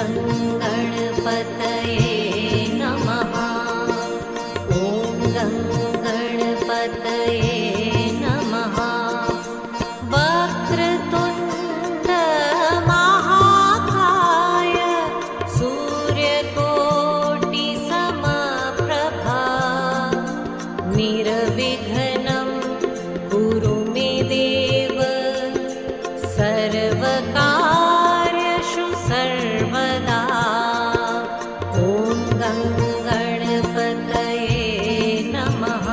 गं गणपतये नमः। ॐ गं गणपतये नमः। वक्रतुण्ड महाकाय सूर्यकोटिसमप्रभा निर्विघ्नं कुरु मे देव सर्वकार्येषु सर्वदा। ॐ गं गणपतये नमः।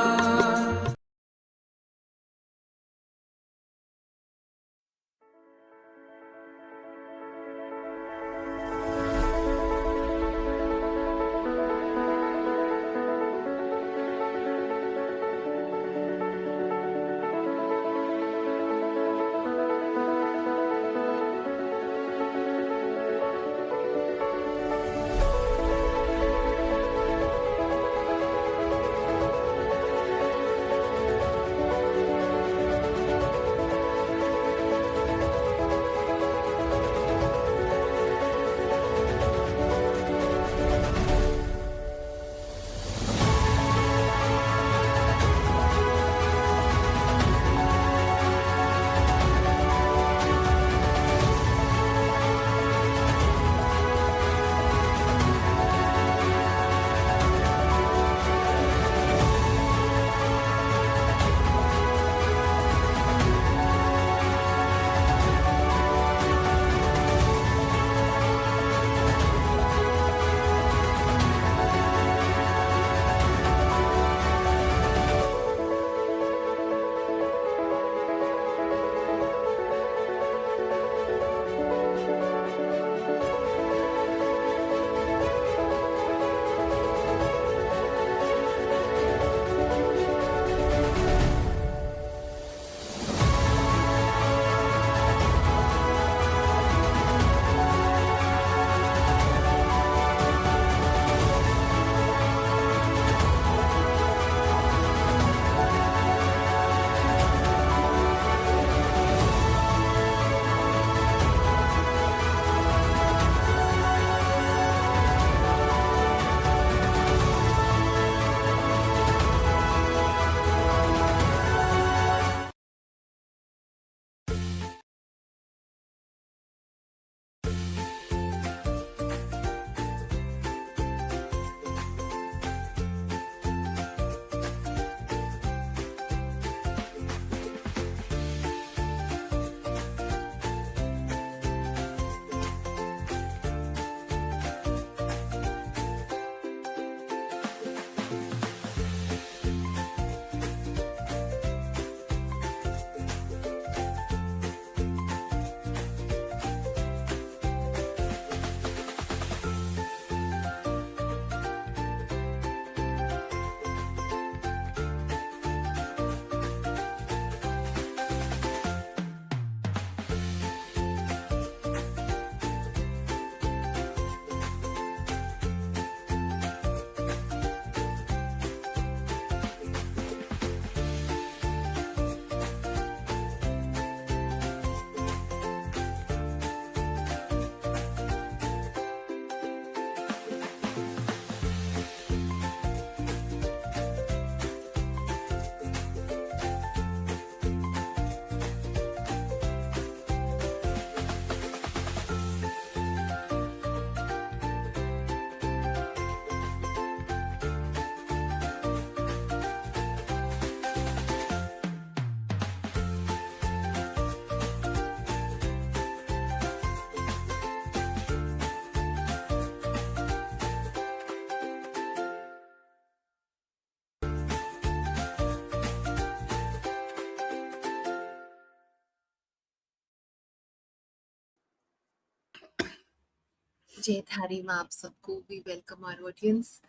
जय धारी में आप सबको we welcome our audience.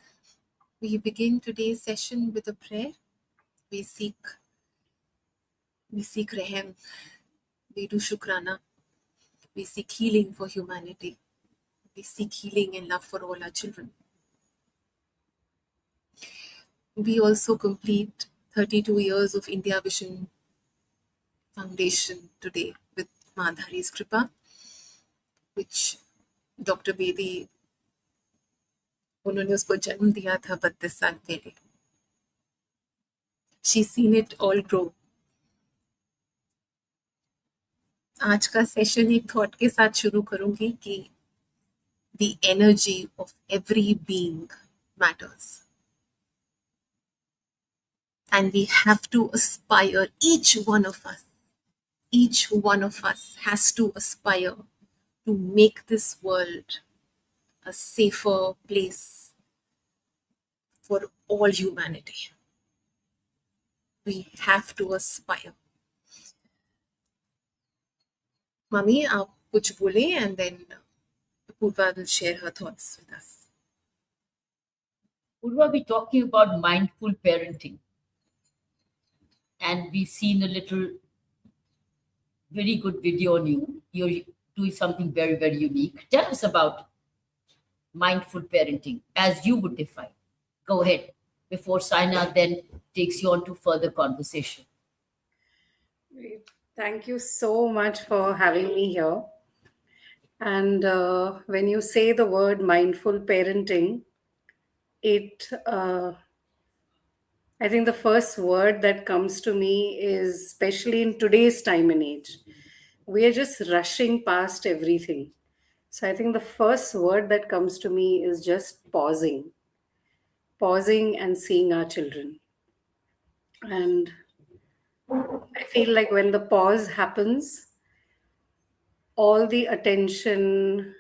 We begin today's session with a prayer. We seek rehem. We do shukrana. We seek healing for humanity. We seek healing and love for all our children. We also complete 32 years of India Vision Foundation today with Madhari's Kripa, which doctor Bedi, उन्होंने उसको जन्म दिया था 32 साल पहले. She's seen it all grow. आज का session एक थॉट के साथ शुरू करूंगी कि the energy of every being matters. And we have to aspire, each one of us has to aspire to make this world a safer place for all humanity. We have to aspire. Mummy, आप कुछ बोले and then Purva will share her thoughts with us. Purva, we're talking about mindful parenting. And we've seen a little very good video on you. You're doing something very, very unique. Tell us about mindful parenting as you would define. Go ahead before Saina then takes you on to further conversation. Great. Thank you so much for having me here. And when you say the word mindful parenting, I think the first word that comes to me is, especially in today's time and age, we are just rushing past everything. So I think the first word that comes to me is just pausing and seeing our children. And I feel like when the pause happens, all the attention,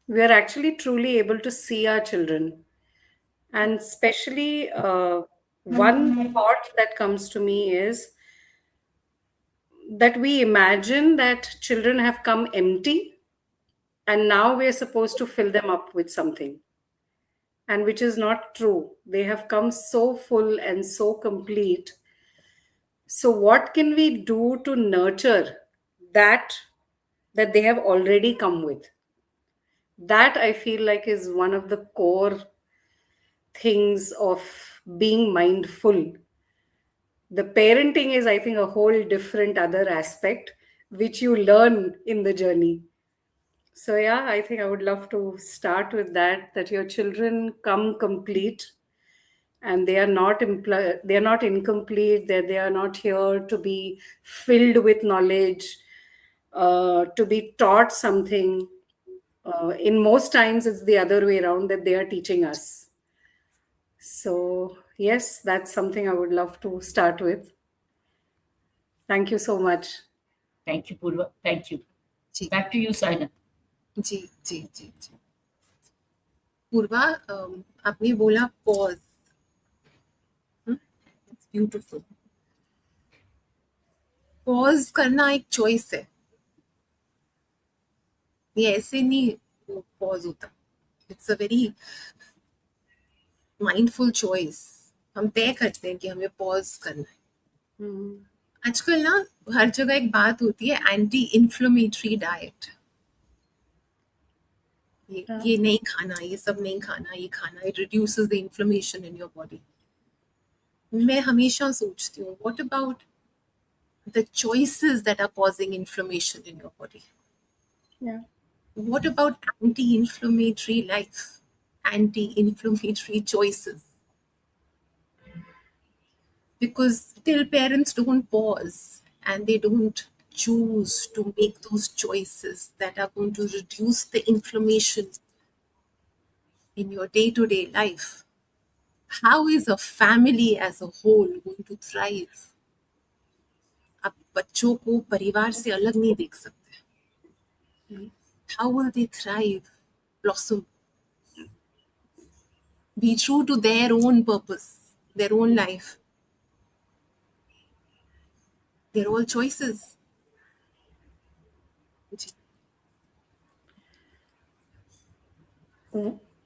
we are actually truly able to see our children. And especially one thought that comes to me is that we imagine that children have come empty and now we are supposed to fill them up with something. And which is not true. They have come so full and so complete. So what can we do to nurture that they have already come with? That I feel like is one of the core things of being mindful. The parenting is, I think, a whole different other aspect which you learn in the journey. So yeah, I think I would love to start with that your children come complete and they are not incomplete, that they are not here to be filled with knowledge, to be taught something. In most times it's the other way around, that they are teaching us. So yes, that's something I would love to start with. Thank you so much. Thank you, Purva. Thank you. Ji Back to you, Saina. जी जी जी जी. पूर्वा, आपने बोला pause. It's beautiful. Pause करना एक choice है. ये ऐसे नहीं pause होता. It's a very mindful choice. हम तय करते हैं कि हमें pause करना है. आजकल ना हर जगह एक बात होती है, एंटी इन्फ्लेमेटरी डाइट. ये नहीं खाना, ये सब नहीं खाना, ये खाना, it reduces the inflammation in your body. मैं हमेशा सोचती हूँ, what about the choices that are causing inflammation in your body? Yeah. What about anti-inflammatory life, anti-inflammatory choices? Because till parents don't pause and they don't choose to make those choices that are going to reduce the inflammation in your day-to-day life, how is a family as a whole going to thrive? आप बच्चों को परिवार से अलग नहीं देख सकते. How will they thrive, blossom, be true to their own purpose, their own life? They're all choices.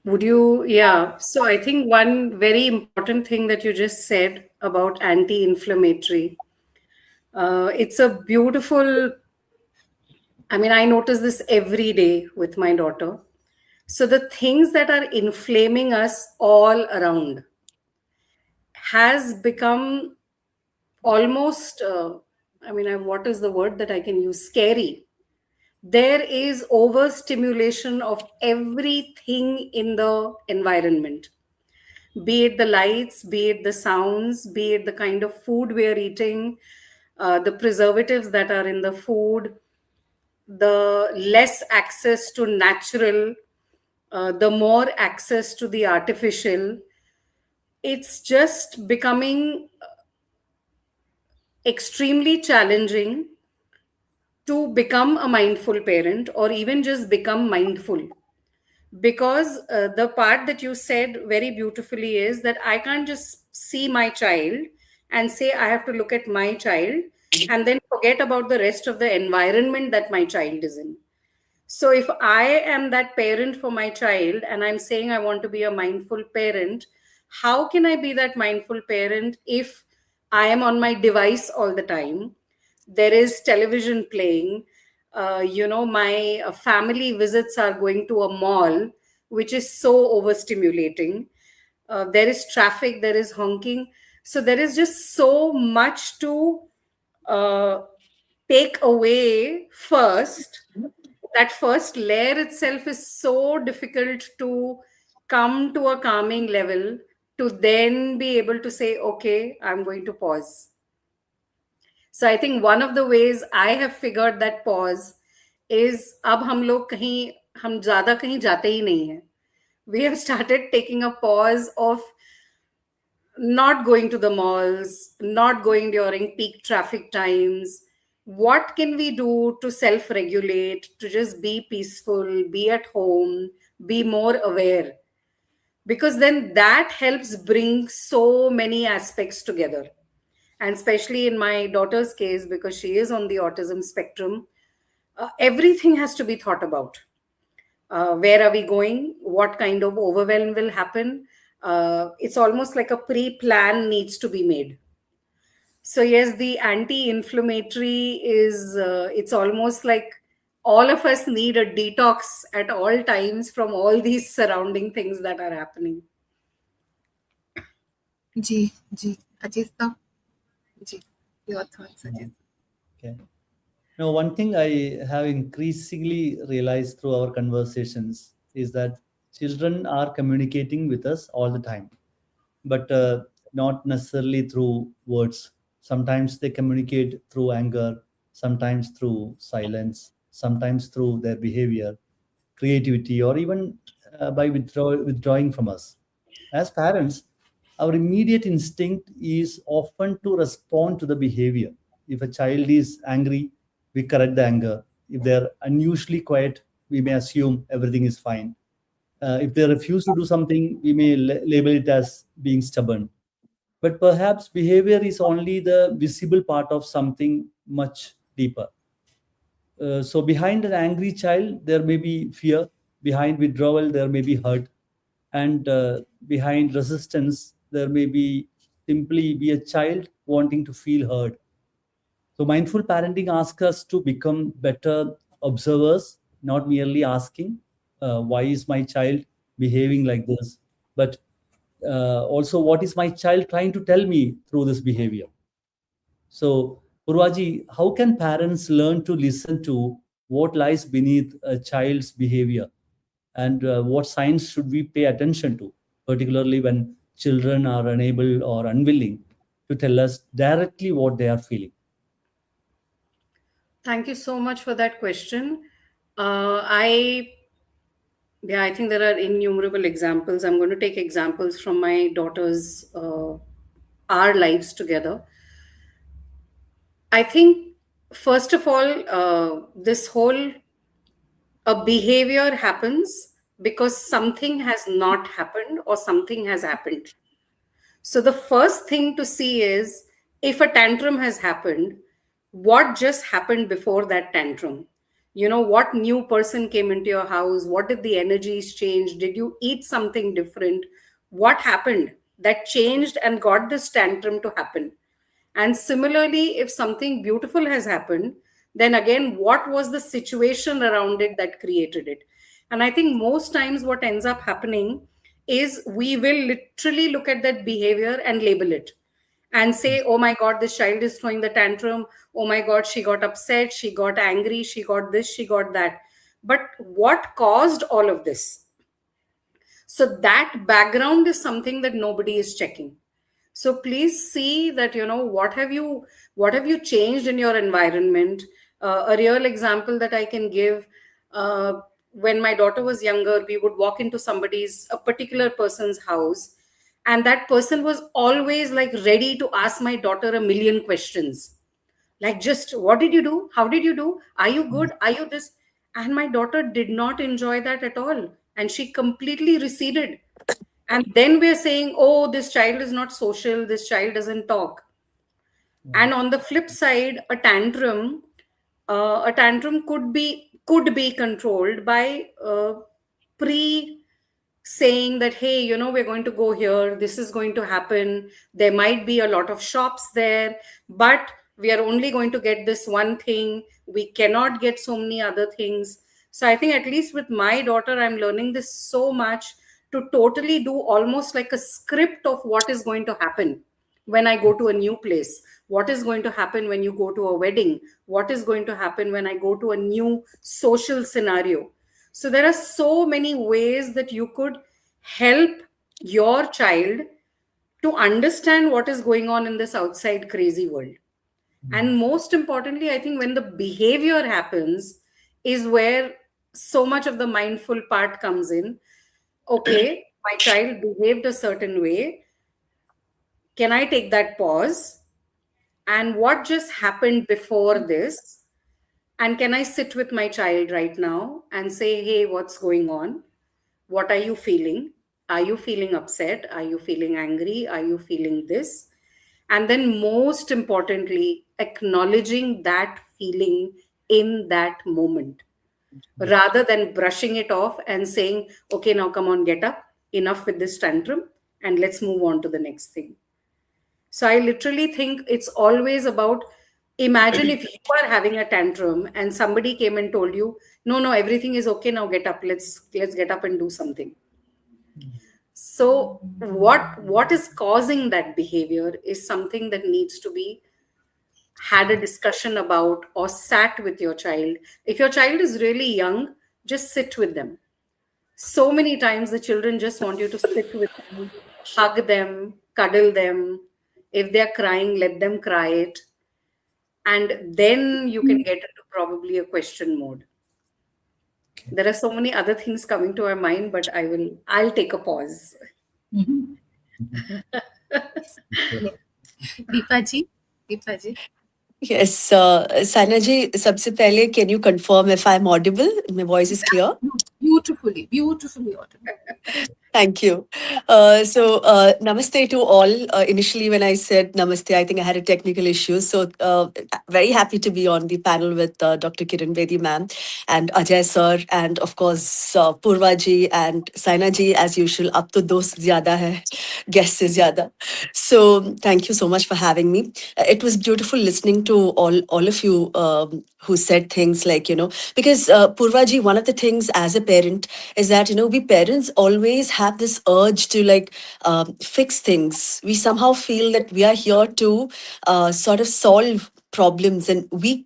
Would you? Yeah. So I think one very important thing that you just said about anti-inflammatory, it's a beautiful, I mean, I notice this every day with my daughter. So the things that are inflaming us all around has become almost, what is the word that I can use? Scary. there is overstimulation of everything in the environment, be it the lights, be it the sounds, be it the kind of food we are eating, the preservatives that are in the food, the less access to natural, the more access to the artificial. It's just becoming extremely challenging to become a mindful parent or even just become mindful. Because the part that you said very beautifully is that I can't just see my child and say I have to look at my child and then forget about the rest of the environment that my child is in. So if I am that parent for my child and I'm saying I want to be a mindful parent, how can I be that mindful parent if I am on my device all the time? There is television playing. My family visits are going to a mall, which is so overstimulating. There is traffic, there is honking. So there is just so much to uh, take away first. That first layer itself is so difficult to come to a calming level to then be able to say, okay, I'm going to pause. So I think one of the ways I have figured that pause is अब हम लोग कहीं हम ज़्यादा कहीं जाते ही नहीं हैं. We have started taking a pause of not going to the malls, not going during peak traffic times. What can we do to self regulate, to just be peaceful, be at home, be more aware? Because then that helps bring so many aspects together. And especially in my daughter's case, because she is on the autism spectrum, everything has to be thought about. Where are we going? What kind of overwhelm will happen? It's almost like a pre-plan needs to be made. So yes, the anti-inflammatory is, it's almost like all of us need a detox at all times from all these surrounding things that are happening. Ji, Ajista, Ji, your thoughts, Ajista. Okay. Now, one thing I have increasingly realized through our conversations is that children are communicating with us all the time, but not necessarily through words. Sometimes they communicate through anger, sometimes through silence, sometimes through their behavior, creativity, or even by withdrawing from us. As parents, our immediate instinct is often to respond to the behavior. If a child is angry, we correct the anger. If they're unusually quiet, we may assume everything is fine. If they refuse to do something, we may label it as being stubborn. But perhaps behavior is only the visible part of something much deeper. So behind an angry child, there may be fear. Behind withdrawal, there may be hurt. And behind resistance, there may be simply be a child wanting to feel heard. So mindful parenting asks us to become better observers, not merely asking, why is my child behaving like this? But also, what is my child trying to tell me through this behavior? So, Purvaji, how can parents learn to listen to what lies beneath a child's behavior? And what signs should we pay attention to, particularly when children are unable or unwilling to tell us directly what they are feeling? Thank you so much for that question. I think there are innumerable examples. I'm going to take examples from my daughter's our lives together. I think first of all, this whole a behavior happens because something has not happened or something has happened. So the first thing to see is if a tantrum has happened, what just happened before that tantrum? What new person came into your house? What did the energies change? Did you eat something different? What happened that changed and got this tantrum to happen? And similarly, if something beautiful has happened, then again, what was the situation around it that created it? And I think most times what ends up happening is we will literally look at that behavior and label it. and say, oh my God, this child is throwing the tantrum. Oh my God, she got upset, she got angry, she got this, she got that. But what caused all of this? So that background is something that nobody is checking. So please see that, what have you changed in your environment. A real example that I can give, when my daughter was younger, we would walk into a particular person's house, and that person was always like ready to ask my daughter a million questions, like, just what did you do, how did you do, are you good, are you this? And my daughter did not enjoy that at all, and she completely receded. And then we're saying, oh, this child is not social, this child doesn't talk. And on the flip side, a tantrum could be controlled by pre saying that, hey, we're going to go here, this is going to happen, there might be a lot of shops there, but we are only going to get this one thing, we cannot get so many other things. So I think, at least with my daughter, I'm learning this so much, to totally do almost like a script of what is going to happen when I go to a new place, what is going to happen when you go to a wedding, what is going to happen when I go to a new social scenario. So there are so many ways that you could help your child to understand what is going on in this outside crazy world. And most importantly, I think when the behavior happens is where so much of the mindful part comes in. Okay, my child behaved a certain way. Can I take that pause? And what just happened before this? And can I sit with my child right now and say, hey, what's going on? What are you feeling? Are you feeling upset? Are you feeling angry? Are you feeling this? And then, most importantly, acknowledging that feeling in that moment, rather than brushing it off and saying, okay, now come on, get up, enough with this tantrum, and let's move on to the next thing. So I literally think it's always about, imagine if you are having a tantrum and somebody came and told you, no, everything is okay, now get up, let's get up and do something. So what is causing that behavior is something that needs to be had a discussion about, or sat with your child. If your child is really young, just sit with them. So many times the children just want you to sit with them, hug them, cuddle them. If they're crying, let them cry it. And then you can get into probably a question mode. There are so many other things coming to my mind, but I'll take a pause. Deepa ji, Yes, Sana ji, sabse pehle, can you confirm if I'm audible? My voice is clear? beautifully audible. Thank you. Namaste to all. Initially, when I said namaste, I think I had a technical issue. So, very happy to be on the panel with Dr. Kiran Bedi ma'am and Ajay sir, and of course, Purva ji and Saina ji, as usual. Ab to dost zyada hai, guests se zyada. So, thank you so much for having me. It was beautiful listening to all of you who said things like, because Purva ji, one of the things as a parent is that, we parents always have this urge to fix things. We somehow feel that we are here to sort of solve problems, and we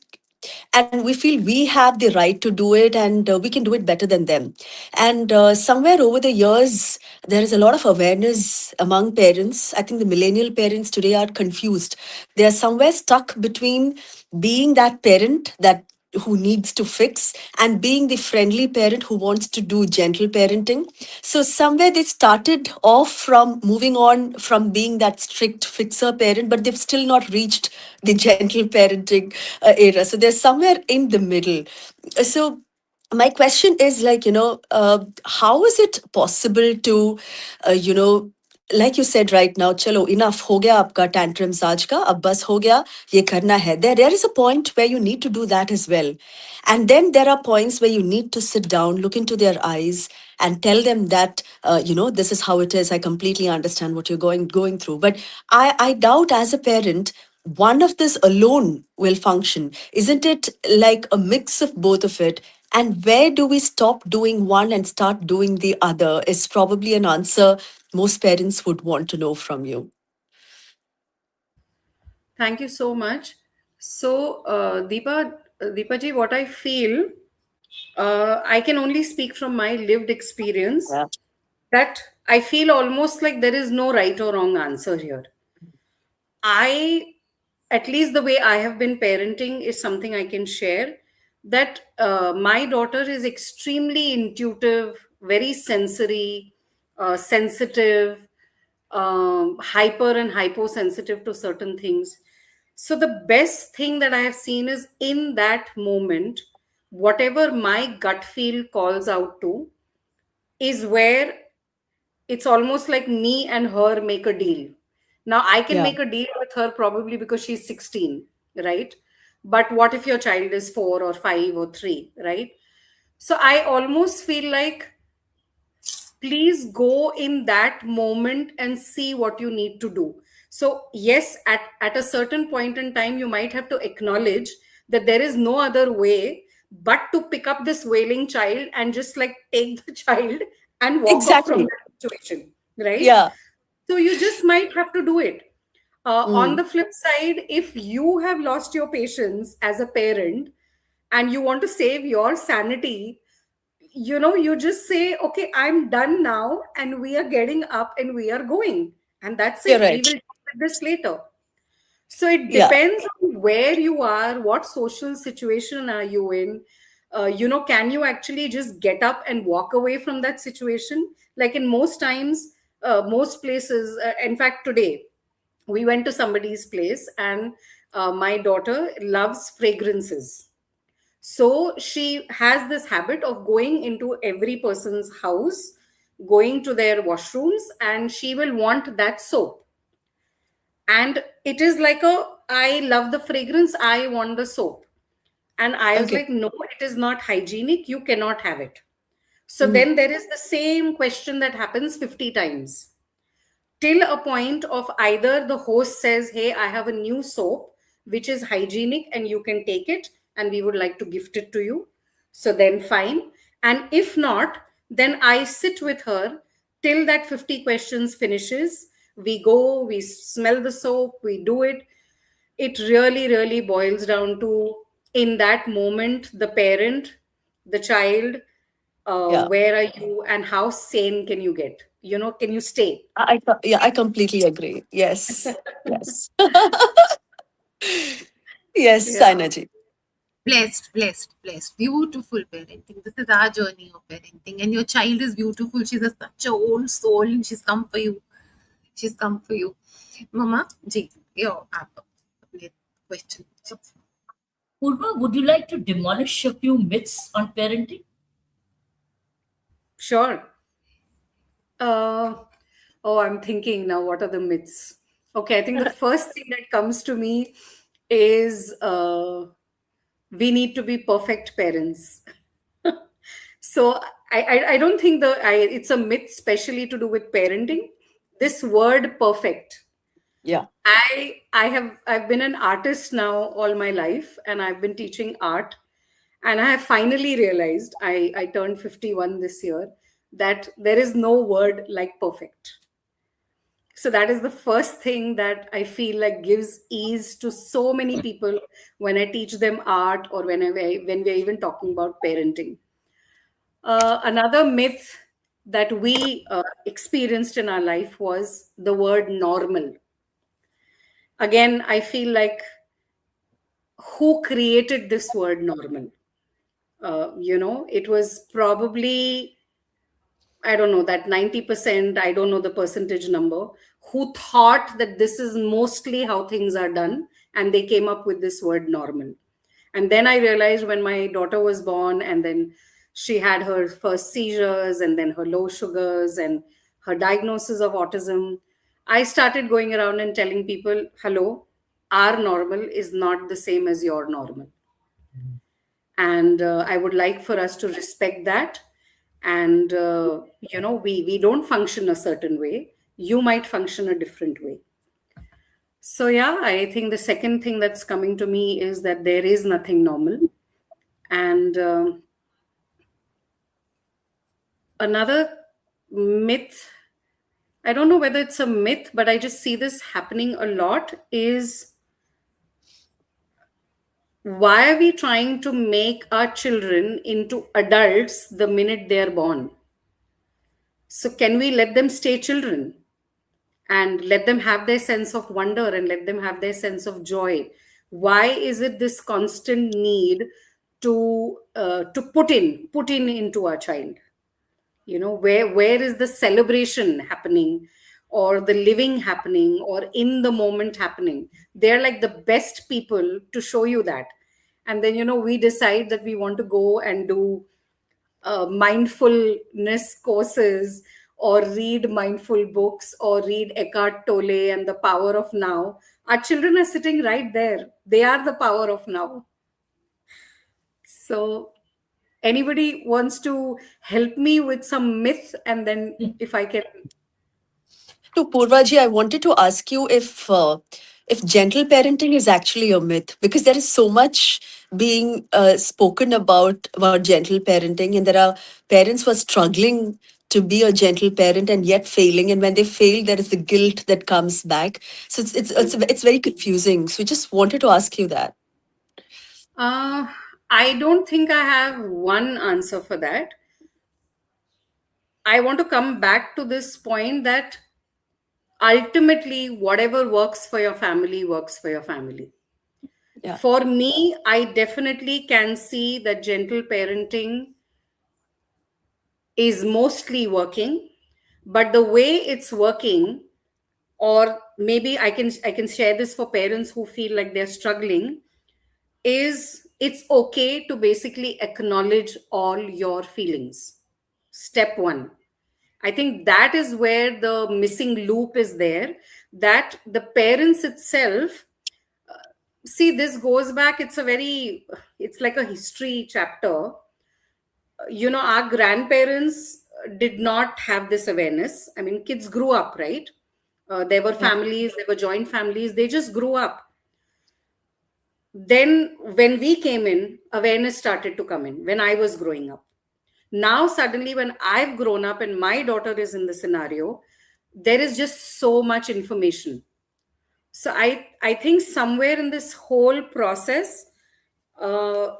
feel we have the right to do it, and we can do it better than them. And somewhere over the years, there is a lot of awareness among parents. I think the millennial parents today are confused. They are somewhere stuck between being that parent that who needs to fix and being the friendly parent who wants to do gentle parenting. So somewhere they started off from moving on from being that strict fixer parent, but they've still not reached the gentle parenting era. So they're somewhere in the middle. So my question is how is it possible to, like you said right now, chalo, enough ho gaya aapka tantrums aaj ka, ab bas ho gaya, ye karna hai. There is a point where you need to do that as well. And then there are points where you need to sit down, look into their eyes, and tell them that, this is how it is. I completely understand what you're going through. But I doubt as a parent, one of this alone will function. Isn't it like a mix of both of it? And where do we stop doing one and start doing the other is probably an answer most parents would want to know from you. Thank you so much. So, Deepa ji, what I feel, I can only speak from my lived experience, Yeah. that I feel almost like there is no right or wrong answer here. I, at least the way I have been parenting, is something I can share, that my daughter is extremely intuitive, very sensory, sensitive, hyper and hyposensitive to certain things. So, the best thing that I have seen is in that moment, whatever my gut feel calls out to is where it's almost like me and her make a deal. Now, I can Yeah. make a deal with her probably because she's 16, right? But what if your child is 4 or 5 or 3, right? So I almost feel like, please go in that moment and see what you need to do. So yes, at a certain point in time, you might have to acknowledge that there is no other way but to pick up this wailing child and just like take the child and walk off from Exactly. that situation, right? Yeah. So you just might have to do it. On Mm. the flip side, if you have lost your patience as a parent and you want to save your sanity, you just say, okay, I'm done now, and we are getting up and we are going. And that's You're it. We right. will deal with this later. So it Yeah. depends on where you are, what social situation are you in. Can you actually just get up and walk away from that situation? Like in most times, most places, in fact, today, we went to somebody's place, and my daughter loves fragrances. So she has this habit of going into every person's house, going to their washrooms, and she will want that soap. And it is like I love the fragrance, I want the soap. And I was Okay. like, no, it is not hygienic, you cannot have it. So Mhm. then there is the same question that happens 50 times, till a point of either the host says, hey, I have a new soap which is hygienic and you can take it, and we would like to gift it to you. So then fine. And if not, then I sit with her till that 50 questions finishes. We go, we smell the soap, we do it. It really, really boils down to, in that moment, the parent, the child, Yeah. where are you and how sane can you get? Can you stay? Yeah, I completely agree. Yes. Yes. Yes, Yeah. Sainaji. Blessed, blessed, blessed. Beautiful parenting. This is our journey of parenting. And your child is beautiful. She's such a old soul and she's come for you. She's come for you. Mama, ji, your question. Purva, would you like to demolish a few myths on parenting? Sure. Uh, I'm thinking now, what are the myths? Okay, I think the first thing that comes to me is we need to be perfect parents. So I don't think it's a myth, especially to do with parenting. This word perfect. Yeah. I've been an artist now all my life, and I've been teaching art, and I have finally realized, I turned 51 this year, that there is no word like perfect. So that is the first thing that I feel like gives ease to so many people when I teach them art, or when we're even talking about parenting. Another myth that we experienced in our life was the word normal. Again, I feel like, who created this word normal? It was probably, I don't know, that 90%, I don't know the percentage number, who thought that this is mostly how things are done. And they came up with this word normal. And then I realized, when my daughter was born, and then she had her first seizures, and then her low sugars, and her diagnosis of autism, I started going around and telling people, hello, our normal is not the same as your normal. And I would like for us to respect that. And we don't function a certain way, you might function a different way. So yeah, I think the second thing that's coming to me is that there is nothing normal. And another myth, I don't know whether it's a myth, but I just see this happening a lot, is why are we trying to make our children into adults the minute they're born? So can we let them stay children and let them have their sense of wonder and let them have their sense of joy? Why is it this constant need to put in into our child? You know, where is the celebration happening, or the living happening, or in the moment happening? They're like the best people to show you that. And then, you know, we decide that we want to go and do mindfulness courses, or read mindful books, or read Eckhart Tolle and the power of now. Our children are sitting right there. They are the power of now. So anybody wants to help me with some myth, and then if I can. To Purvaji, I wanted to ask you if gentle parenting is actually a myth, because there is so much being spoken about gentle parenting, and there are parents who are struggling to be a gentle parent and yet failing, and when they fail, there is the guilt that comes back. So it's very confusing. So we just wanted to ask you that. I don't think I have one answer for that. I want to come back to this point that ultimately, whatever works for your family works for your family. Yeah. For me, I definitely can see that gentle parenting is mostly working, but the way it's working, or maybe I can share this for parents who feel like they're struggling, is it's okay to basically acknowledge all your feelings. Step one. I think that is where the missing loop is there, that the parents itself, see, this goes back, it's like a history chapter. You know, our grandparents did not have this awareness. I mean, kids grew up, right? There were Yeah. families, there were joint families, they just grew up. Then when we came in, awareness started to come in when I was growing up. Now suddenly when I've grown up and my daughter is in the scenario, there is just so much information. So I think somewhere in this whole process, uh,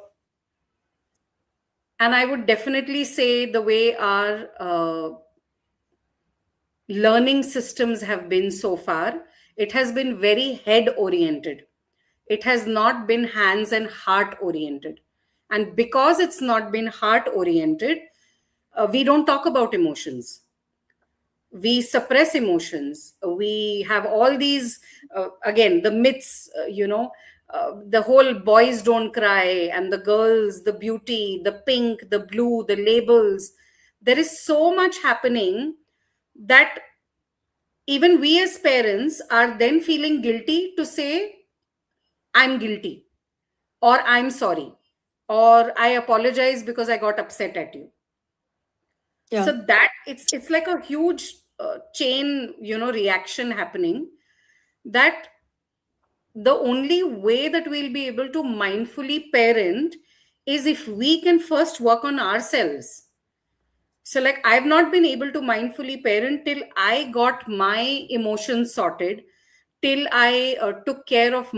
and I would definitely say the way our learning systems have been so far, it has been very head oriented. It has not been hands and heart oriented. And because it's not been heart oriented, we don't talk about emotions. We suppress emotions. We have all these, again, the myths, the whole boys don't cry, and the girls, the beauty, the pink, the blue, the labels. There is so much happening that even we as parents are then feeling guilty to say, I'm guilty, or I'm sorry, or I apologize because I got upset at you. Yeah. So that it's like a huge chain, reaction happening, that the only way that we'll be able to mindfully parent is if we can first work on ourselves. So, like, I've not been able to mindfully parent till I got my emotions sorted, till I took care of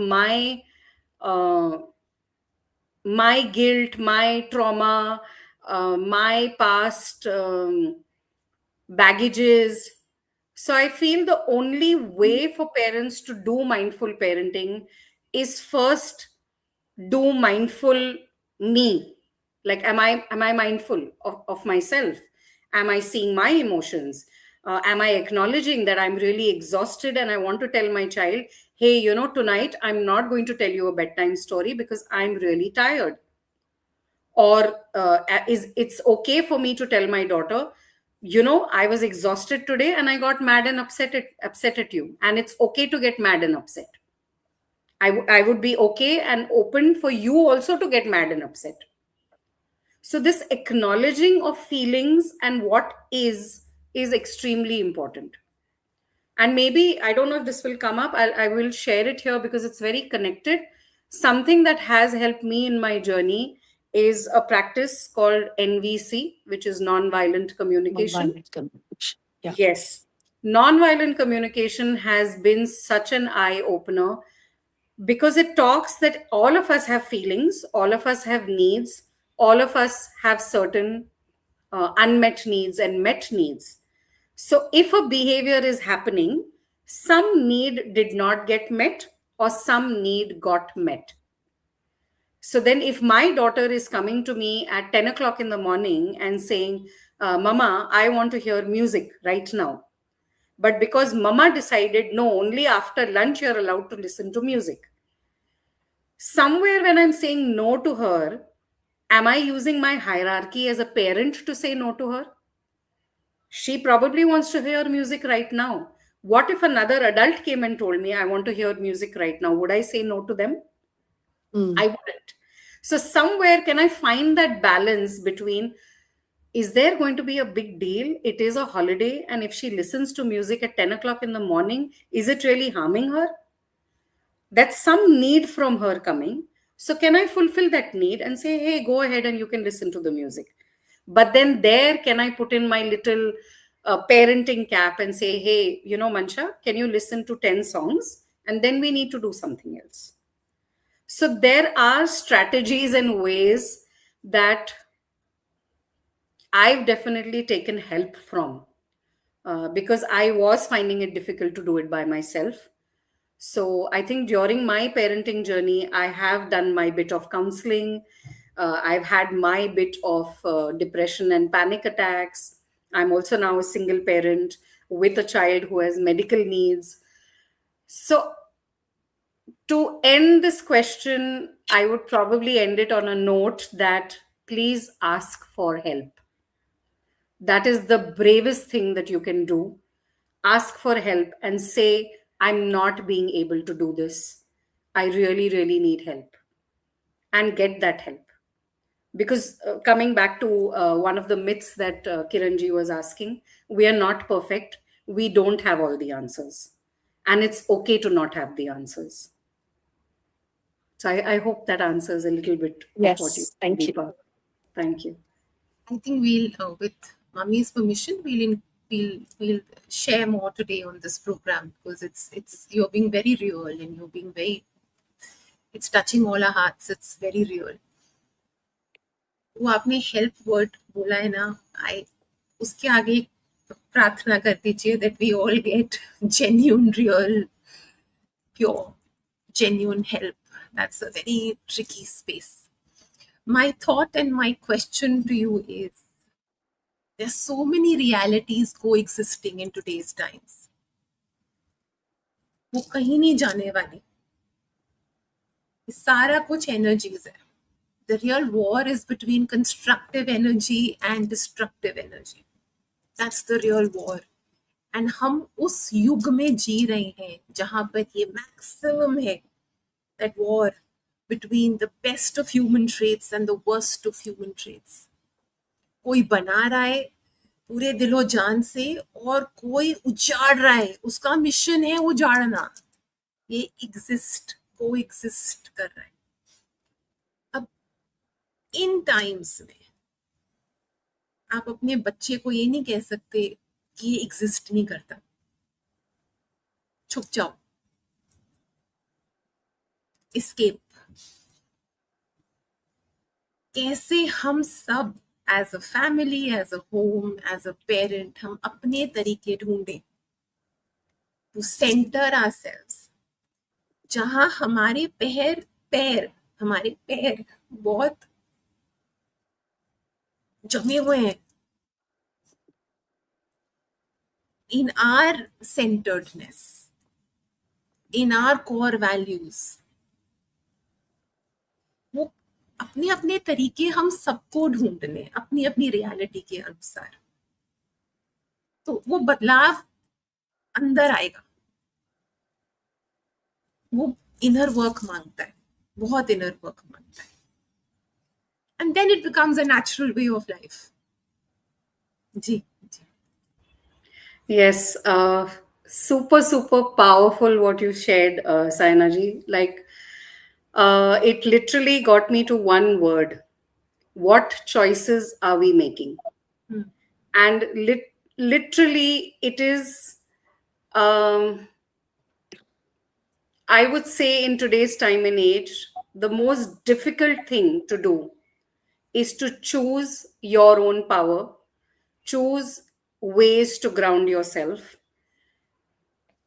uh, my guilt, my trauma, my past baggages. So I feel the only way for parents to do mindful parenting is first do mindful me. Like, am I mindful of myself? Am I seeing my emotions? Am I acknowledging that I'm really exhausted and I want to tell my child, hey, tonight I'm not going to tell you a bedtime story because I'm really tired? Or is it's okay for me to tell my daughter, I was exhausted today and I got mad and upset at you, and it's okay to get mad and upset. I would be okay and open for you also to get mad and upset. So this acknowledging of feelings and what is extremely important. And maybe, I don't know if this will come up, I will share it here because it's very connected. Something that has helped me in my journey is a practice called NVC, which is nonviolent communication. Nonviolent communication. Yeah. Yes. Nonviolent communication has been such an eye opener. because it talks that all of us have feelings, all of us have needs, all of us have certain unmet needs and met needs. So if a behavior is happening, some need did not get met or some need got met. So then if my daughter is coming to me at 10 o'clock in the morning and saying, Mama, I want to hear music right now. But because Mama decided, no, only after lunch you're allowed to listen to music. Somewhere when I'm saying no to her, am I using my hierarchy as a parent to say no to her? She probably wants to hear music right now. What if another adult came and told me, I want to hear music right now? Would I say no to them? Mm. I wouldn't. So, somewhere, can I find that balance between, is there going to be a big deal? It is a holiday. And if she listens to music at 10 o'clock in the morning, is it really harming her? That's some need from her coming. So, can I fulfill that need and say, hey, go ahead and you can listen to the music? But then, there, can I put in my little parenting cap and say, hey, Mancha, can you listen to 10 songs? And then we need to do something else. So, there are strategies and ways that I've definitely taken help from because I was finding it difficult to do it by myself. So I think during my parenting journey, I have done my bit of counseling. I've had my bit of depression and panic attacks. I'm also now a single parent with a child who has medical needs. So to end this question, I would probably end it on a note that please ask for help. That is the bravest thing that you can do. Ask for help and say, I'm not being able to do this. I really, really need help. And get that help. Because coming back to one of the myths that Kiranji was asking, we are not perfect. We don't have all the answers. And it's okay to not have the answers. So I hope that answers a little bit of what you Yes, thank you. Deepa. Thank you. I think we'll, with Mummy's permission, we'll share more today on this program because it's you're being very real and you're being very. It's touching all our hearts. It's very real. वो आपने help word बोला है ना, आई उसके आगे प्रार्थना कर दीजिए that we all get genuine, real, pure, genuine help. That's a very tricky space. My thought and my question to you is, there's so many realities coexisting in today's times. वो कहीं नहीं जाने वाली. सारा कुछ energies है. The real war is between constructive energy and destructive energy. That's the real war. And हम उस युग में जी रहे हैं जहां पर ये maximum है, that war between the best of human traits and the worst of human traits. कोई बना रहा है पूरे दिलो जान से और कोई उजाड़ रहा है, उसका मिशन है उजाड़ना. ये कोएग्जिस्ट कर रहा है. अब इन टाइम्स में आप अपने बच्चे को ये नहीं कह सकते कि ये एग्जिस्ट नहीं करता, छुप जाओ, एस्केप. कैसे हम सब as a family, as a home, as a parent, हम अपने तरीके ढूंढें टू सेंटर आवरसेल्व्स, जहां हमारे हमारे पैर बहुत जमे हुए हैं in our centeredness, in our core values. वो अपने अपने तरीके हम सबको ढूंढने अपनी अपनी रियलिटी के अनुसार, तो वो बदलाव अंदर आएगा. वो इनर वर्क मांगता है, बहुत इनर वर्क मांगता है. And then it becomes a natural way of life. Ji. Yes, super, super powerful what you shared, Sayana ji. Like, it literally got me to one word. What choices are we making? And literally, it is, I would say in today's time and age, the most difficult thing to do is to choose your own power, choose ways to ground yourself,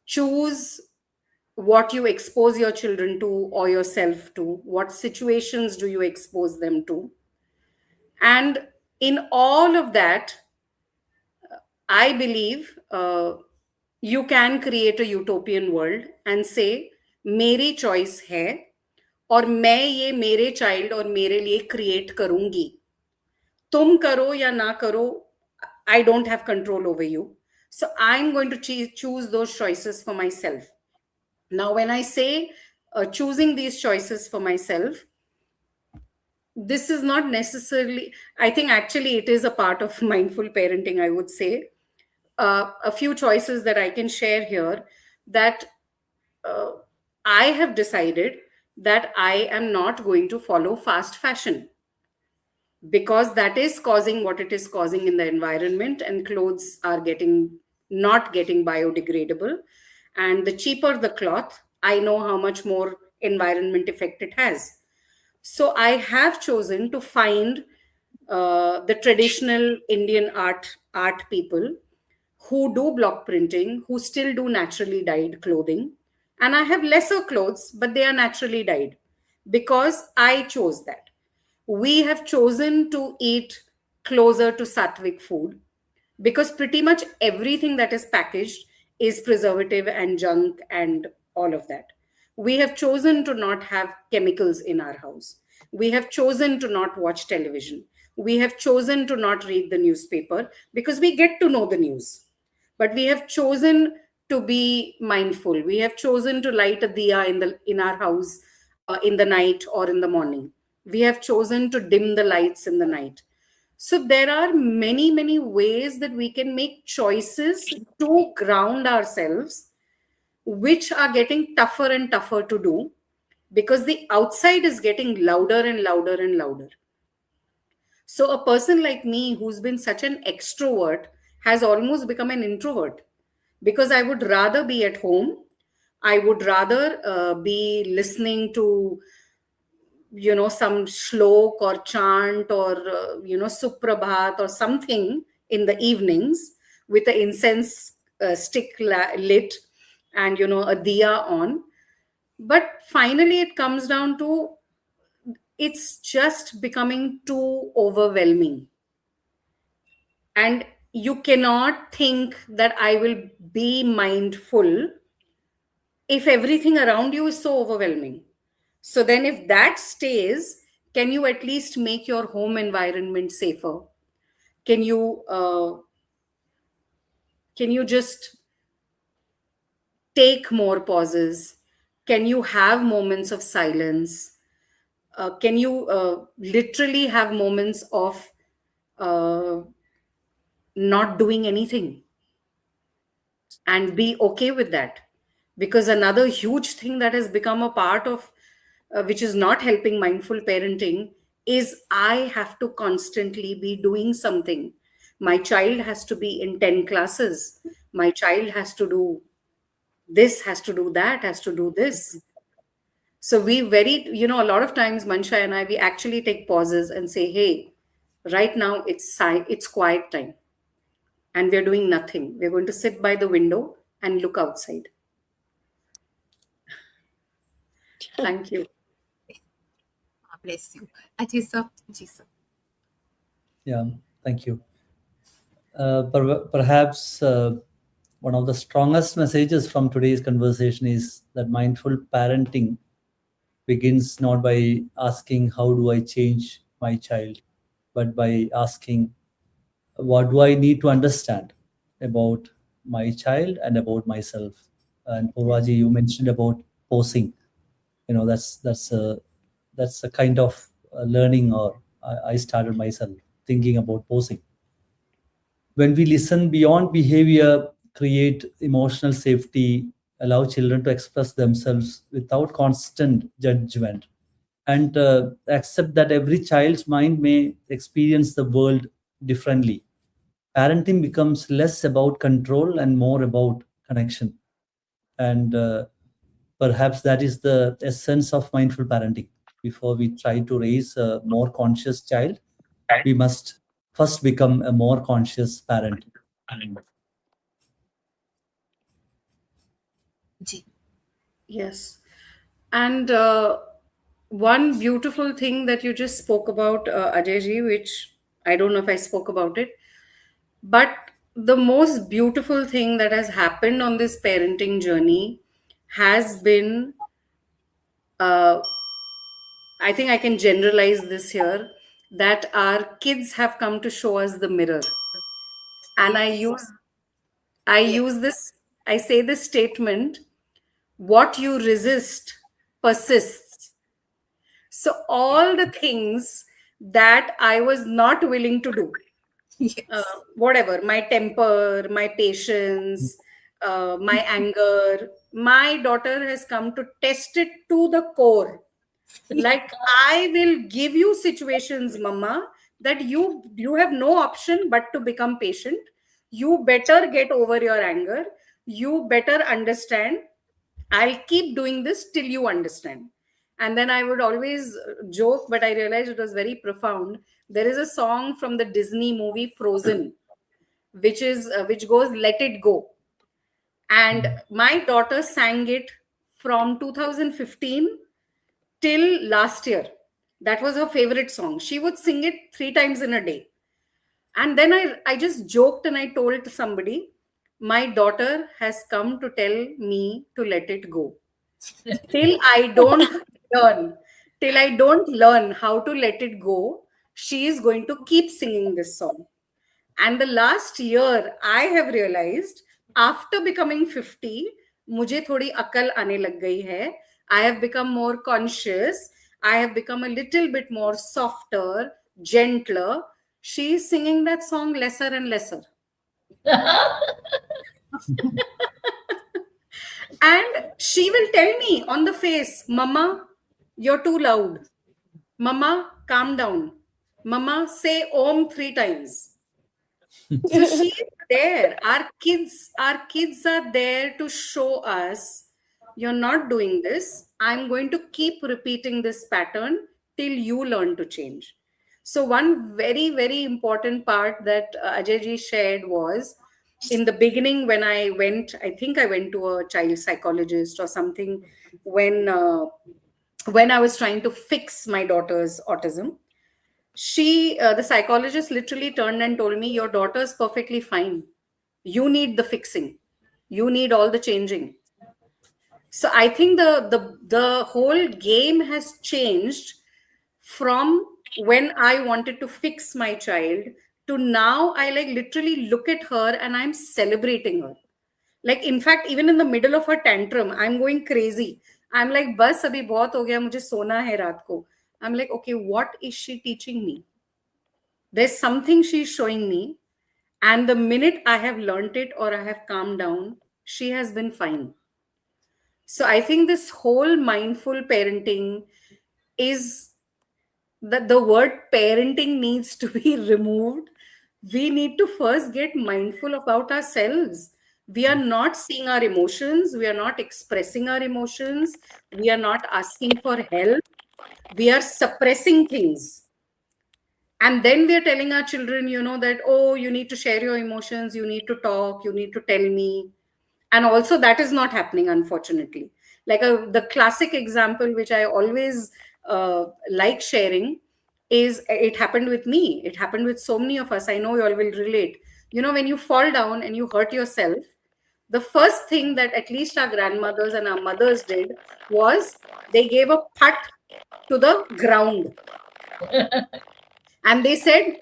choose what you expose your children to or yourself to, what situations do you expose them to. And in all of that, I believe you can create a utopian world and say, मेरी choice है और मैं ये मेरे child और मेरे लिए create करूंगी. तुम करो या ना करो, I don't have control over you. So I'm going to choose those choices for myself. Now, when I say choosing these choices for myself, this is not necessarily, I think actually it is a part of mindful parenting, I would say. A few choices that I can share here, that I have decided that I am not going to follow fast fashion, because that is causing what it is causing in the environment, and clothes are not getting biodegradable. And the cheaper the cloth, I know how much more environment effect it has. So I have chosen to find the traditional Indian art people who do block printing, who still do naturally dyed clothing. And I have lesser clothes, but they are naturally dyed because I chose that. We have chosen to eat closer to sattvic food because pretty much everything that is packaged is preservative and junk and all of that. We have chosen to not have chemicals in our house. We have chosen to not watch television. We have chosen to not read the newspaper because we get to know the news. But we have chosen to be mindful. We have chosen to light a diya in our house in the night or in the morning. We have chosen to dim the lights in the night. So there are many, many ways that we can make choices to ground ourselves, which are getting tougher and tougher to do because the outside is getting louder and louder and louder. So a person like me who's been such an extrovert has almost become an introvert because I would rather be at home. I would rather be listening to, some shlok or chant or, suprabhat or something in the evenings with the incense stick lit and, a diya on. But finally, it comes down to it's just becoming too overwhelming. And you cannot think that I will be mindful if everything around you is so overwhelming. So then if that stays, can you at least make your home environment safer? Can you just take more pauses? Can you have moments of silence? Can you literally have moments of not doing anything and be okay with that? Because another huge thing that has become a part of which is not helping mindful parenting is I have to constantly be doing something. My child has to be in 10 classes. My child has to do this, has to do that, has to do this. So we a lot of times, Mansha and I, we actually take pauses and say, hey, right now it's quiet time. And we're doing nothing. We're going to sit by the window and look outside. Thank you. God bless you. Ajay sir. Ji sir. Yeah, thank you. Perhaps one of the strongest messages from today's conversation is that mindful parenting begins not by asking, how do I change my child, but by asking, what do I need to understand about my child and about myself? And Purvaji, you mentioned about posing. That's a kind of learning, or I started myself thinking about posing. When we listen beyond behavior, create emotional safety, allow children to express themselves without constant judgment, and accept that every child's mind may experience the world differently, parenting becomes less about control and more about connection. And Perhaps that is the essence of mindful parenting. Before we try to raise a more conscious child, we must first become a more conscious parent. Ji. Yes. And one beautiful thing that you just spoke about, Ajay ji, which I don't know if I spoke about it, but the most beautiful thing that has happened on this parenting journey has been, I think I can generalize this here, that our kids have come to show us the mirror. And I say this statement: what you resist persists. So all the things that I was not willing to do, Yes. whatever, my temper, my patience, my anger, my daughter has come to test it to the core. Like, I will give you situations, mama, that you have no option but to become patient. You better get over your anger. You better understand. I'll keep doing this till you understand. And then I would always joke, but I realized it was very profound. There is a song from the Disney movie Frozen, which goes "Let It Go," and my daughter sang it from 2015 till last year. That was her favorite song. She would sing it 3 times in a day. And then I just joked and I told somebody, my daughter has come to tell me to let it go. Till I don't learn how to let it go, she is going to keep singing this song. And the last year, I have realized, after becoming 50, मुझे थोड़ी अकल आने लग गई है. I have become more conscious. I have become a little bit more softer, gentler. She is singing that song lesser and lesser. And she will tell me on the face, Mama, you're too loud. Mama, calm down. Mama, say Om 3 times. So she is there. Our kids are there to show us, you're not doing this. I'm going to keep repeating this pattern till you learn to change. So one very, very important part that Ajay ji shared was, in the beginning, when I think I went to a child psychologist or something, when I was trying to fix my daughter's autism. The psychologist literally turned and told me, your daughter's perfectly fine. You need the fixing. You need all the changing. So I think the whole game has changed from when I wanted to fix my child to now I like literally look at her and I'm celebrating her. Like, in fact, even in the middle of her tantrum, I'm going crazy. I'm like, bas abhi bahut ho gaya, mujhe sona hai raat ko. I'm like, okay, what is she teaching me? There's something she's showing me. And the minute I have learnt it or I have calmed down, she has been fine. So I think this whole mindful parenting is that the word parenting needs to be removed. We need to first get mindful about ourselves. We are not seeing our emotions. We are not expressing our emotions. We are not asking for help. We are suppressing things. And then we are telling our children, that, oh, you need to share your emotions. You need to talk. You need to tell me. And also that is not happening, unfortunately. Like the classic example, which I always like sharing, is it happened with me. It happened with so many of us. I know you all will relate. When you fall down and you hurt yourself, the first thing that at least our grandmothers and our mothers did was they gave a pat to the ground. And they said,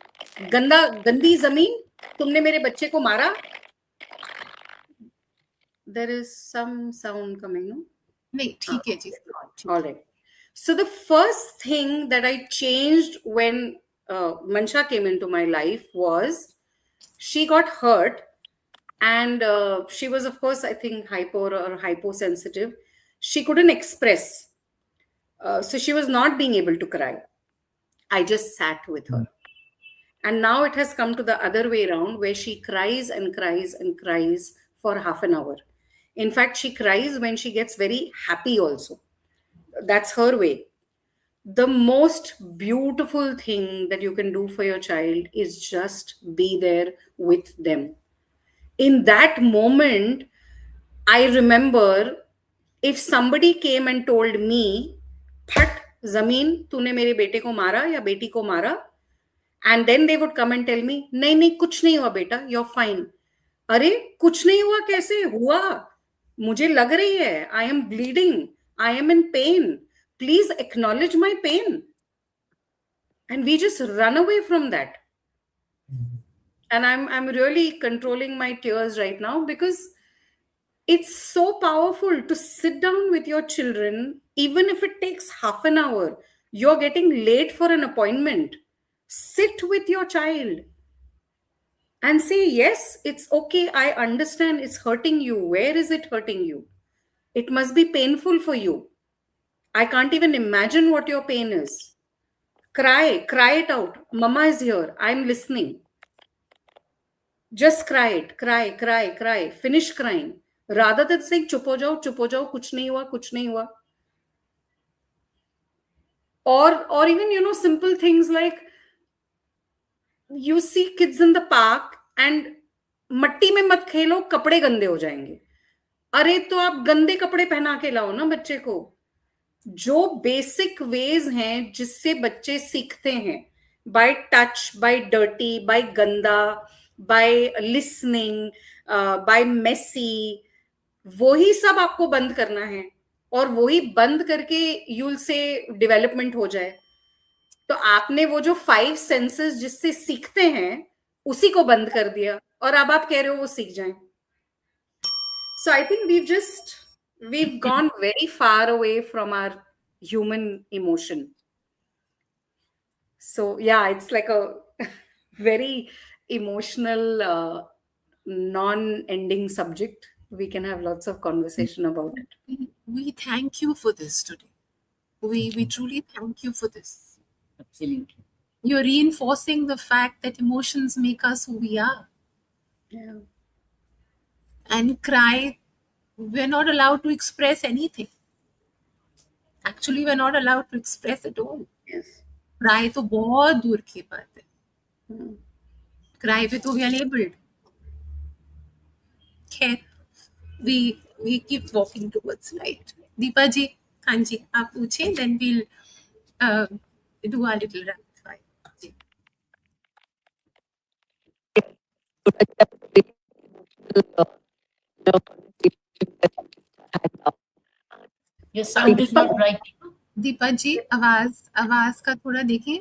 Gandi zameen, tumne mere bachche ko mara. There is some sound coming, no? नहीं ठीक है जी. All right. So the first thing that I changed when Mansha came into my life was she got hurt, and she was, of course, I think hyper or hyposensitive. She couldn't express. So she was not being able to cry. I just sat with her. And now it has come to the other way around, where she cries and cries and cries for half an hour. In fact, she cries when she gets very happy also. That's her way. The most beautiful thing that you can do for your child is just be there with them. In that moment, I remember if somebody came and told me, "Phat, Zameen, तूने मेरे बेटे को मारा या बेटी को मारा," and then they would come and tell me, "नहीं नहीं कुछ नहीं हुआ बेटा, you're fine." अरे कुछ नहीं हुआ कैसे हुआ? मुझे लग रही है, I am bleeding, I am in pain. Please acknowledge my pain. And we just run away from that. And I'm really controlling my tears right now because it's so powerful to sit down with your children, even if it takes half an hour. You're getting late for an appointment. Sit with your child and say, yes, it's okay. I understand it's hurting you. Where is it hurting you? It must be painful for you. I can't even imagine what your pain is. Cry it out. Mama is here. I'm listening. Just cry it. Cry. Finish crying. Rather than saying, chup ho jao, kuch nahi hua. Or even, simple things like you see kids in the park and मट्टी में मत खेलो, कपड़े गंदे हो जाएंगे. अरे तो आप गंदे कपड़े पहना के लाओ ना बच्चे को. जो बेसिक वेज हैं जिससे बच्चे सीखते हैं, by touch, by dirty, by गंदा, बाय लिसनिंग, बाय मेसी, वही सब आपको बंद करना है. और वही बंद करके यूल से डेवलपमेंट हो जाए. तो आपने वो जो 5 सेंसेस जिससे सीखते हैं उसी को बंद कर दिया और अब आप कह रहे हो वो सीख जाएं. So I think we've gone very far away from our human emotion. So yeah, it's like a very emotional, non-ending subject. We can have lots of conversation about it. We thank you for this today. We truly thank you for this. Absolutely. You're reinforcing the fact that emotions make us who we are. Yeah. And cry, we're not allowed to express anything. Actually, we're not allowed to express at all. Yes. Cry तो बहुत दूर की बात है. Cry पे तो we are labeled. खैर, we keep walking towards light. Deepa ji, हाँ जी, आप पूछें, then we'll do our little rapid fire. Ji. Your sound is not right. Deepa जी, आवाज का थोड़ा देखें.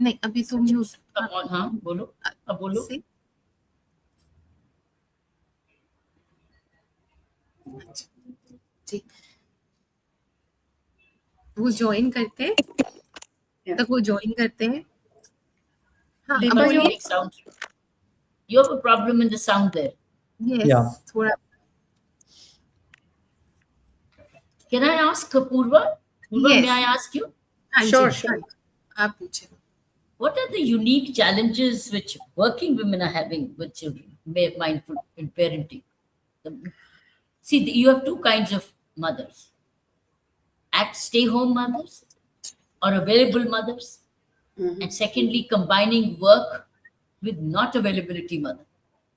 नहीं, अभी तो म्यूट. Come on, हाँ बोलो, अब बोलो. से जी, वो ज्वाइन करते हैं. तक वो ज्वाइन करते हैं. हाँ, They अब must बोलिए. make sound. You have a problem in the sound there. Yes, Yeah. थोड़ा. Can I ask Purva? Purva, Yes. may I ask you? हाँ Sure, जी, sure. आप पूछे. What are the unique challenges which working women are having with children, mindful in parenting? See, you have two kinds of mothers: at stay-home mothers or available mothers, and secondly, combining work with not availability mother,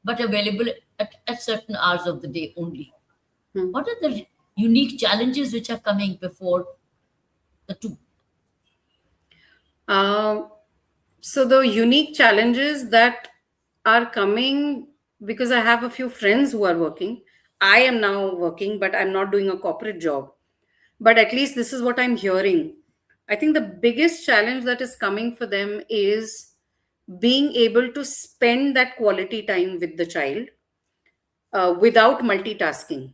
but available at certain hours of the day only. What are the unique challenges which are coming before the two? So the unique challenges that are coming, because I have a few friends who are working. I am now working, but I'm not doing a corporate job. But at least this is what I'm hearing. I think the biggest challenge that is coming for them is being able to spend that quality time with the child without multitasking.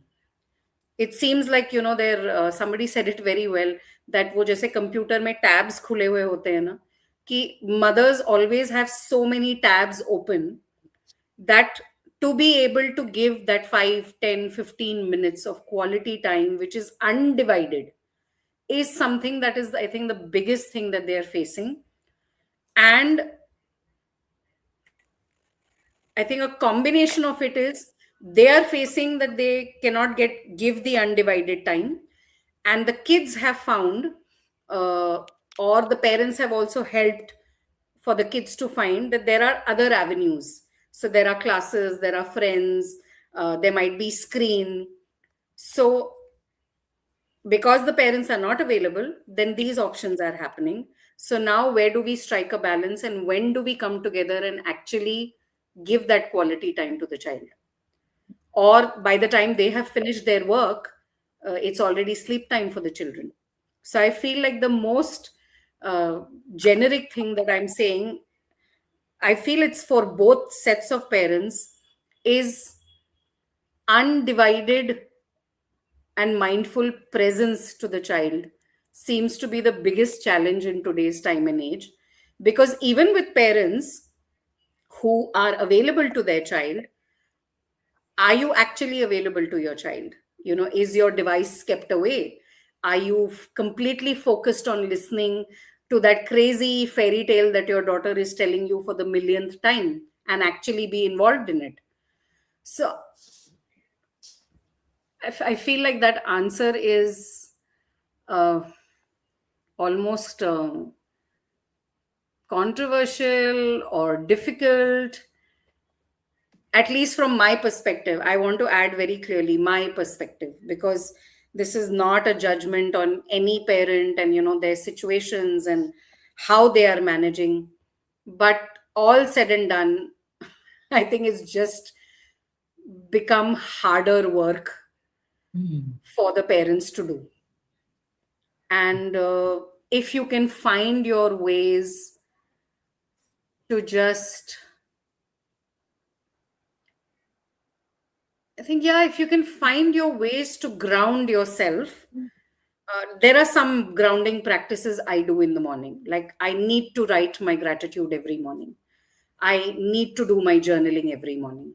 It seems like, there somebody said it very well, that वो जैसे computer में tabs खुले हुए होते हैं ना, कि mothers always have so many tabs open that to be able to give that 5, 10, 15 minutes of quality time, which is undivided, is something that is, I think, the biggest thing that they are facing. And I think a combination of it is they are facing that they cannot give the undivided time, and the kids have found, or the parents have also helped for the kids to find that there are other avenues. So there are classes, there are friends, there might be screen. So because the parents are not available, then these options are happening. So now where do we strike a balance, and when do we come together and actually give that quality time to the child? Or by the time they have finished their work, it's already sleep time for the children. So I feel like the most generic thing that I'm saying, I feel it's for both sets of parents, is undivided and mindful presence to the child seems to be the biggest challenge in today's time and age. Because even with parents who are available to their child, are you actually available to your child? Is your device kept away? Are you completely focused on listening to that crazy fairy tale that your daughter is telling you for the millionth time and actually be involved in it? So I feel like that answer is uh, almost controversial or difficult, at least from my perspective. I want to add very clearly my perspective, because this is not a judgment on any parent and their situations and how they are managing. But all said and done, I think it's just become harder work for the parents to do. And if you can find your ways to just, I think, yeah, if you can find your ways to ground yourself, there are some grounding practices I do in the morning. Like, I need to write my gratitude every morning. I need to do my journaling every morning.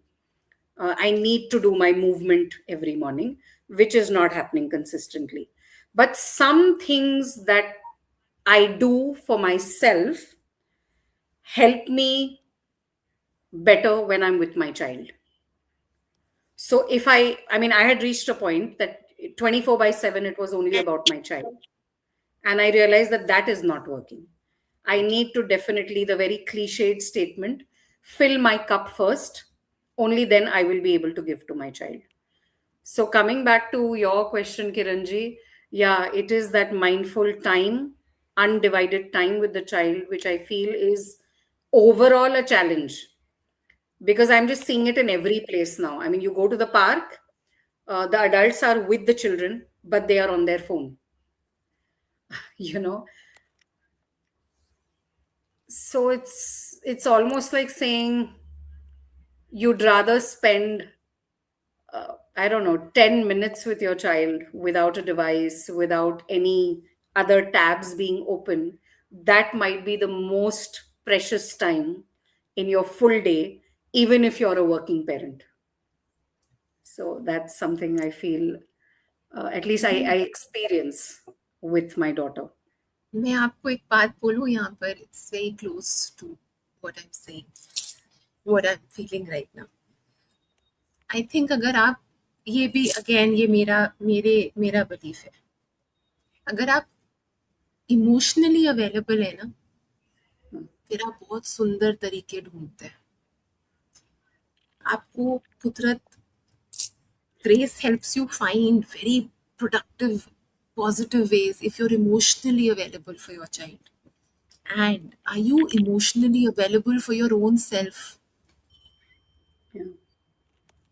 I need to do my movement every morning, which is not happening consistently. But some things that I do for myself help me better when I'm with my child. So if I mean, I had reached a point that 24/7, it was only about my child. And I realized that that is not working. I need to definitely, the very cliched statement, fill my cup first. Only then I will be able to give to my child. So coming back to your question, Kiranji, yeah, it is that mindful time, undivided time with the child, which I feel is overall a challenge, because I'm just seeing it in every place now. I mean, you go to the park, the adults are with the children, but they are on their phone. you know so it's almost like saying you'd rather spend I don't know, 10 minutes with your child without a device, without any other tabs being open. That might be the most precious time in your full day, even if you're a working parent. So that's something I feel, at least I experience with my daughter. मैं आपको एक बात बोलूँ यहाँ पर, it's very close to what I'm saying, what I'm feeling right now. I think अगर आप ये भी, again, ये मेरा belief है, अगर आप इमोशनली अवेलेबल है ना, फिर आप बहुत सुंदर तरीके ढूंढते हैं. आपको कुदरत, grace helps you find very productive, positive ways if you're emotionally available for your child. And are you emotionally available for your own self? Yeah.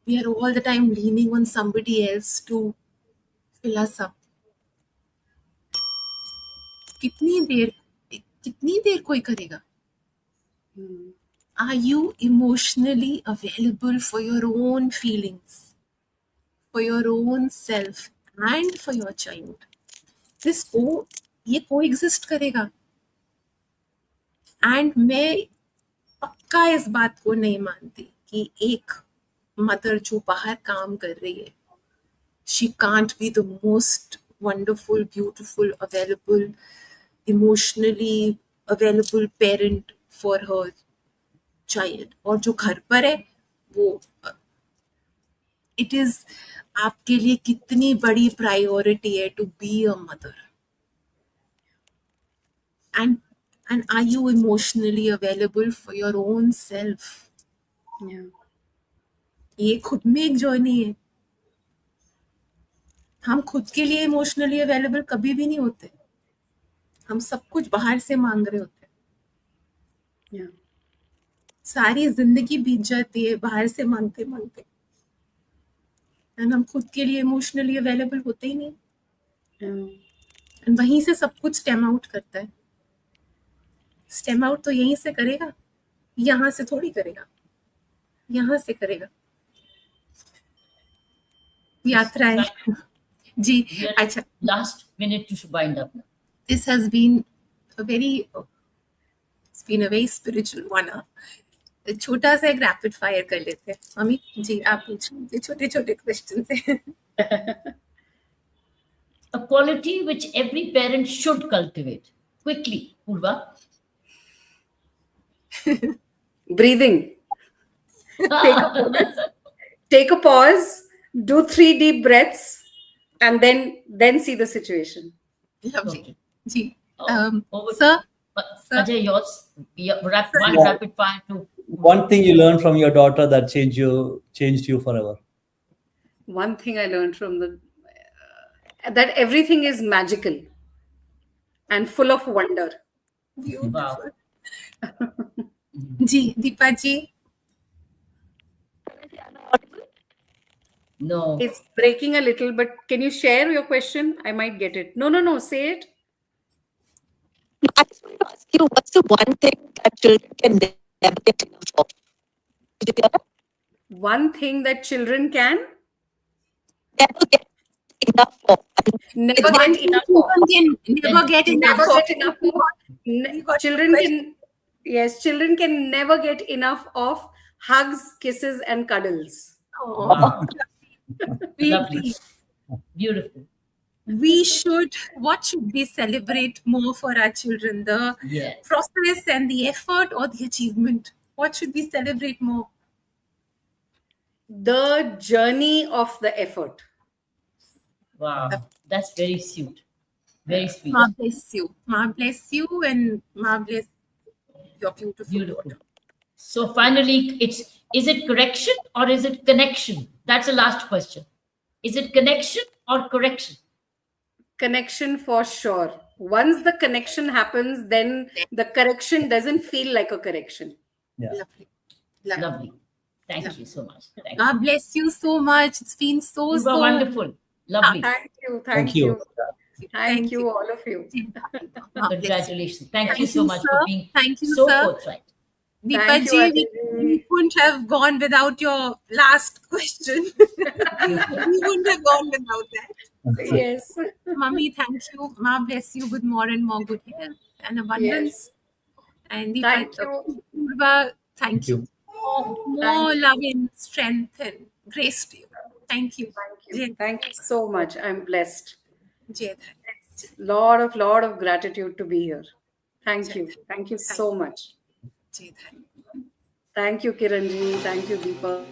We are all the time leaning on somebody else to fill us up. कितनी देर कोई करेगा? Are you emotionally available for your own feelings, for your own self, and for your child? ये coexist करेगा. And मैं पक्का इस बात को नहीं मानती कि एक मदर जो बाहर काम कर रही है, she can't be the most wonderful, beautiful, available, emotionally available parent for her child. और जो घर पर है वो it is आपके लिए कितनी बड़ी priority है to be a mother, and are you emotionally available for your own self? Yeah. ये खुद में एक जर्नी है. हम खुद के लिए इमोशनली अवेलेबल कभी भी नहीं होते. हम सब कुछ बाहर से मांग रहे होते हैं. Yeah. सारी जिंदगी बीत जाती है बाहर से मांगते मांगते, एंड हम खुद के लिए इमोशनली अवेलेबल होते ही नहीं. Yeah. एंड वहीं से सब कुछ स्टेम आउट करता है. स्टेम आउट तो यहीं से करेगा, यहाँ से थोड़ी करेगा, यहाँ से करेगा. यात्रा है जी. We are अच्छा, last minute to wind up now. this has been a very spiritual one. छोटा सा एक रैपिड फायर कर लेते हैं. मम्मी जी आप पूछ लीजिए छोटे छोटे क्वेश्चन से. A quality which every parent should cultivate. Quickly, Purva. Breathing. Take a pause, do 3 deep breaths, and then see the situation. Lovely. Okay. Ji. Over. Sir, Sir. Ajay, yours. Yeah, one Yeah. rapid fire to One thing you learned from your daughter that changed you forever. One thing I learned from that everything is magical and full of wonder. Wow. Ji Deepa ji. No. It's breaking a little, but can you share your question? I might get it. No. Say it. I just want to ask you, what's the one thing that children can never get enough of? Did you hear that? One thing that children can Never get enough of. never It's get enough of. Never get enough Never of. get enough of. Children can never get enough of hugs, kisses, and cuddles. Wow. We- Lovely. Beautiful. What should we celebrate more for our children? The Yes. process and the effort, or the achievement? What should we celebrate more? The journey of the effort. Wow. That's very sweet. Very sweet. Ma bless you. Ma bless you, and Ma bless your beautiful Beautiful. daughter. So finally, is it correction or is it connection? That's the last question. Is it connection or correction? Connection for sure. Once the connection happens, then the correction doesn't feel like a correction. Yeah. Lovely. Lovely. Lovely. Thank you so much. Thank you. God bless you so much. It's been so You were wonderful. Lovely. Thank you. Thank you. Thank you, all of you. God bless you. Congratulations. Thank you so much sir. for being Thank you, so sir. forthright. Deepa Thank ji, you, we Aditi. couldn't have gone without your last question. We wouldn't have gone without that. Yes. Mummy, thank you. Ma bless you with more and more good health and abundance. And Thank you. Purva, thank you. you. More love and strength and grace to you. Thank you. Thank you so much. I'm blessed. Jai Lot of gratitude to be here. Thank you. Thank you so much. Jai. Thank you, Kiranji. Thank you, Deepa.